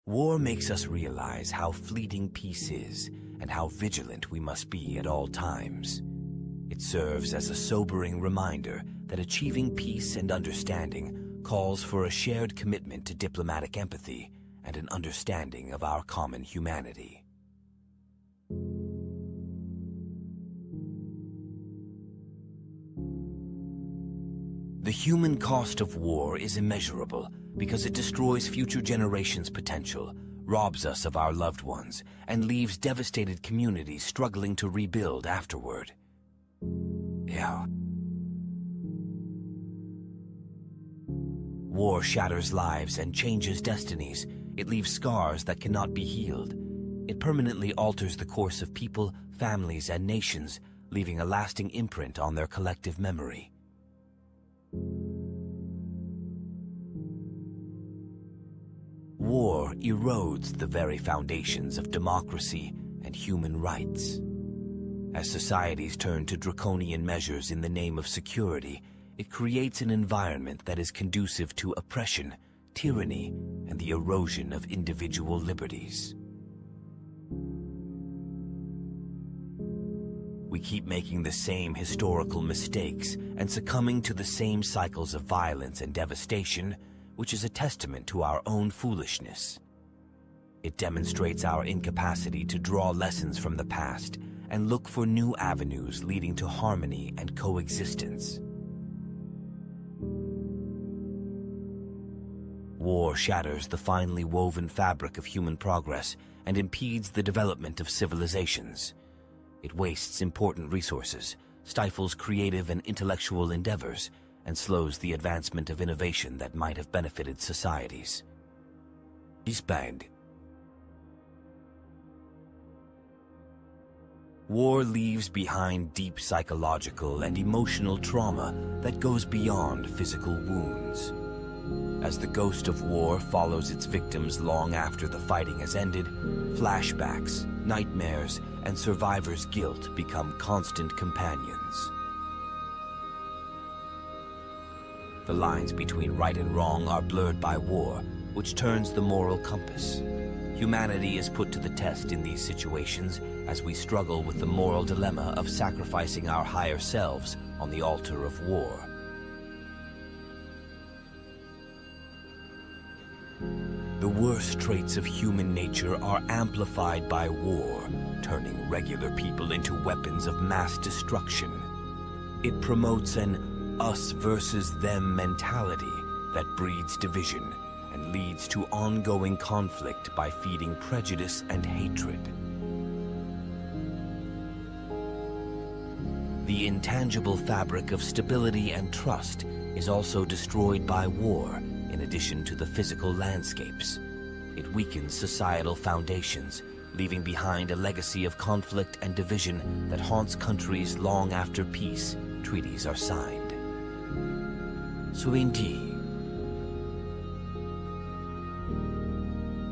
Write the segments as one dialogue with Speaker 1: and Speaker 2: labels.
Speaker 1: War makes us realize how fleeting peace is and how vigilant we must be at all times. It serves as a sobering reminder that achieving peace and understanding calls for a shared commitment to diplomatic empathy and an understanding of our common humanity. The human cost of war is immeasurable because it destroys future generations' potential, robs us of our loved ones, and leaves devastated communities struggling to rebuild afterward. War shatters lives and changes destinies. It leaves scars that cannot be healed. It permanently alters the course of people, families, and nations, leaving a lasting imprint on their collective memory. War erodes the very foundations of democracy and human rights. As societies turn to draconian measures in the name of security, it creates an environment that is conducive to oppression, tyranny, and the erosion of individual liberties. We keep making the same historical mistakes and succumbing to the same cycles of violence and devastation, which is a testament to our own foolishness. It demonstrates our incapacity to draw lessons from the past and look for new avenues leading to harmony and coexistence. War shatters the finely woven fabric of human progress and impedes the development of civilizations. It wastes important resources, stifles creative and intellectual endeavors, and slows the advancement of innovation that might have benefited societies. War leaves behind deep psychological and emotional trauma that goes beyond physical wounds. As the ghost of war follows its victims long after the fighting has ended, flashbacks, nightmares, and survivors' guilt become constant companions. The lines between right and wrong are blurred by war, which turns the moral compass. Humanity is put to the test in these situations as we struggle with the moral dilemma of sacrificing our higher selves on the altar of war. The worst traits of human nature are amplified by war, turning regular people into weapons of mass destruction. It promotes an us versus them mentality that breeds division and leads to ongoing conflict by feeding prejudice and hatred. The intangible fabric of stability and trust is also destroyed by war, in addition to the physical landscapes. It weakens societal foundations, leaving behind a legacy of conflict and division that haunts countries long after peace treaties are signed.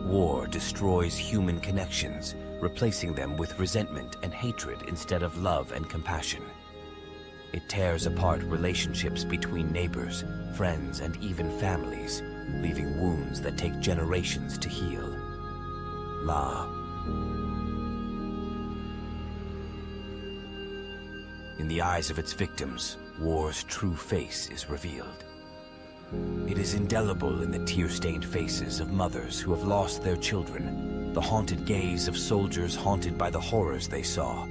Speaker 1: War destroys human connections, replacing them with resentment and hatred instead of love and compassion. It tears apart relationships between neighbors, friends, and even families, leaving wounds that take generations to heal. In the eyes of its victims, war's true face is revealed. It is indelible in the tear-stained faces of mothers who have lost their children, the haunted gaze of soldiers haunted by the horrors they saw,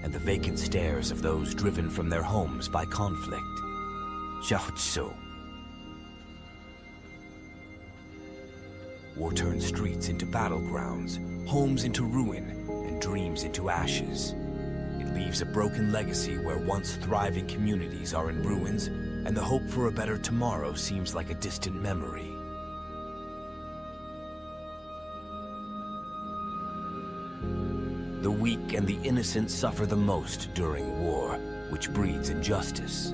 Speaker 1: and the vacant stares of those driven from their homes by conflict. War turns streets into battlegrounds, homes into ruin, and dreams into ashes. It leaves a broken legacy where once thriving communities are in ruins, and the hope for a better tomorrow seems like a distant memory. The weak and the innocent suffer the most during war, which breeds injustice.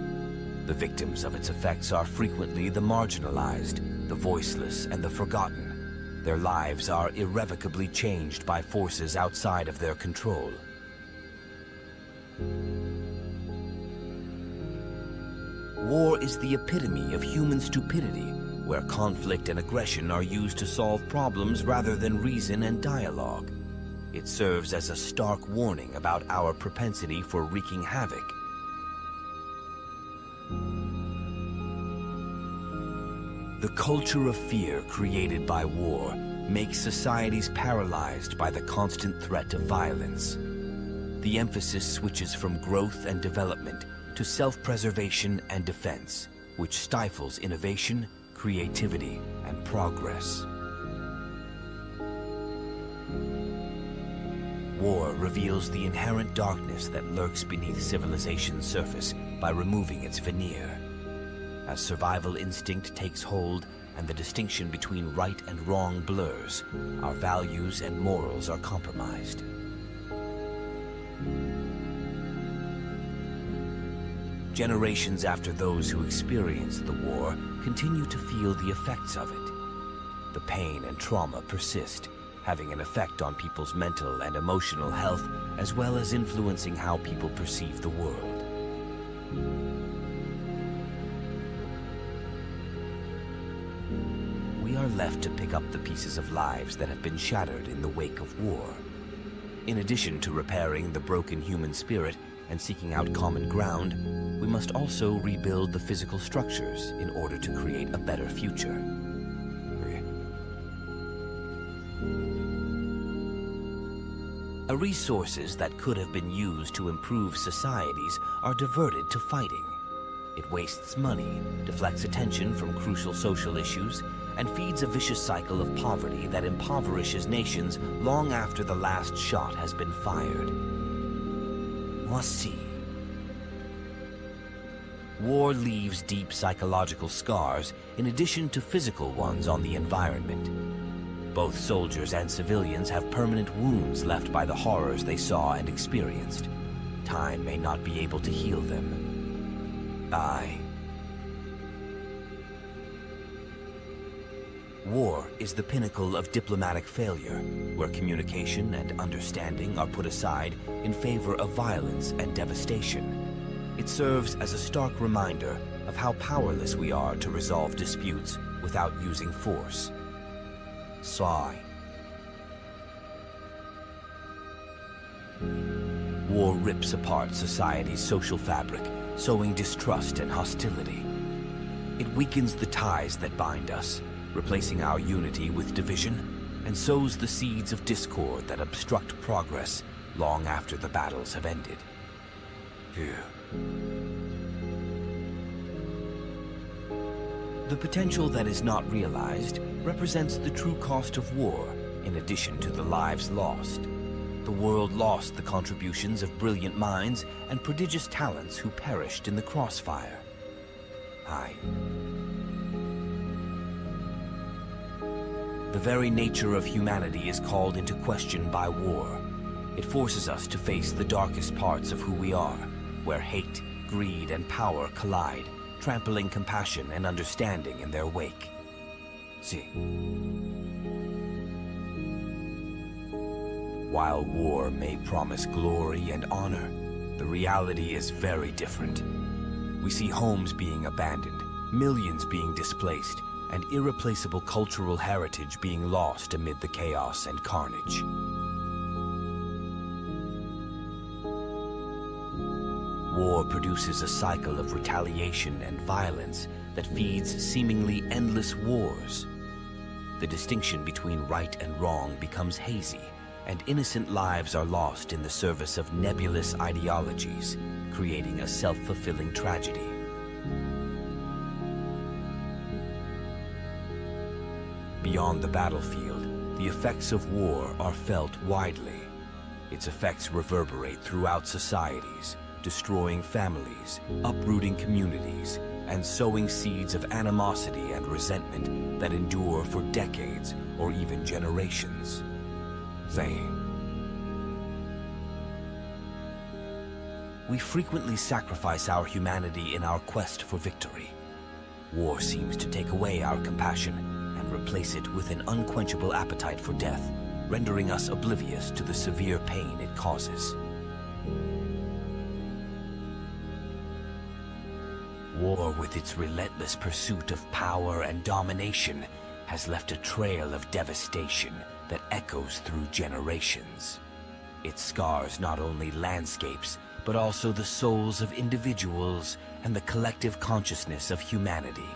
Speaker 1: The victims of its effects are frequently the marginalized, the voiceless, and the forgotten. Their lives are irrevocably changed by forces outside of their control. War is the epitome of human stupidity, where conflict and aggression are used to solve problems rather than reason and dialogue. It serves as a stark warning about our propensity for wreaking havoc. The culture of fear created by war makes societies paralyzed by the constant threat of violence. The emphasis switches from growth and development to self-preservation and defense, which stifles innovation, creativity, and progress. War reveals the inherent darkness that lurks beneath civilization's surface by removing its veneer. As survival instinct takes hold and the distinction between right and wrong blurs, our values and morals are compromised. Generations after those who experienced the war continue to feel the effects of it. The pain and trauma persist, having an effect on people's mental and emotional health, as well as influencing how people perceive the world. We are left to pick up the pieces of lives that have been shattered in the wake of war. In addition to repairing the broken human spirit and seeking out common ground, we must also rebuild the physical structures in order to create a better future. Resources that could have been used to improve societies are diverted to fighting. It wastes money, deflects attention from crucial social issues, and feeds a vicious cycle of poverty that impoverishes nations long after the last shot has been fired. Voici. War leaves deep psychological scars in addition to physical ones on the environment. Both soldiers and civilians have permanent wounds left by the horrors they saw and experienced. Time may not be able to heal them. War is the pinnacle of diplomatic failure, where communication and understanding are put aside in favor of violence and devastation. It serves as a stark reminder of how powerless we are to resolve disputes without using force. War rips apart society's social fabric, sowing distrust and hostility. It weakens the ties that bind us, replacing our unity with division, and sows the seeds of discord that obstruct progress long after the battles have ended. The potential that is not realized represents the true cost of war, in addition to the lives lost. The world lost the contributions of brilliant minds and prodigious talents who perished in the crossfire. The very nature of humanity is called into question by war. It forces us to face the darkest parts of who we are, where hate, greed, and power collide, trampling compassion and understanding in their wake. While war may promise glory and honor, the reality is very different. We see homes being abandoned, millions being displaced, and irreplaceable cultural heritage being lost amid the chaos and carnage. War produces a cycle of retaliation and violence that feeds seemingly endless wars. The distinction between right and wrong becomes hazy, and innocent lives are lost in the service of nebulous ideologies, creating a self-fulfilling tragedy. Beyond the battlefield, the effects of war are felt widely. Its effects reverberate throughout societies, destroying families, uprooting communities, and sowing seeds of animosity and resentment that endure for decades or even generations. We frequently sacrifice our humanity in our quest for victory. War seems to take away our compassion and replace it with an unquenchable appetite for death, rendering us oblivious to the severe pain it causes. War, with its relentless pursuit of power and domination, has left a trail of devastation that echoes through generations. It scars not only landscapes, but also the souls of individuals and the collective consciousness of humanity.